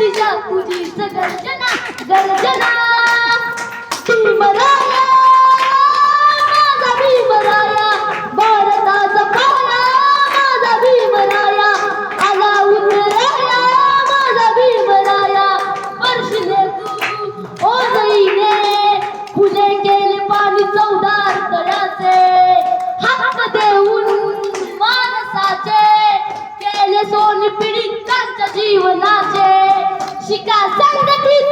दिशा तुझीच गर्जना गर्जना भीमराया माझा भीमराया भारताचा पाया माझा भीमराया आला उतराया माझा भीमराया वर्षले तू ओझईने फुले केले पाणी 14 तळ्याचे हक्क देऊन माणसाचे केले सोनी पीडितांच्या जीवनाचे शिका संघटित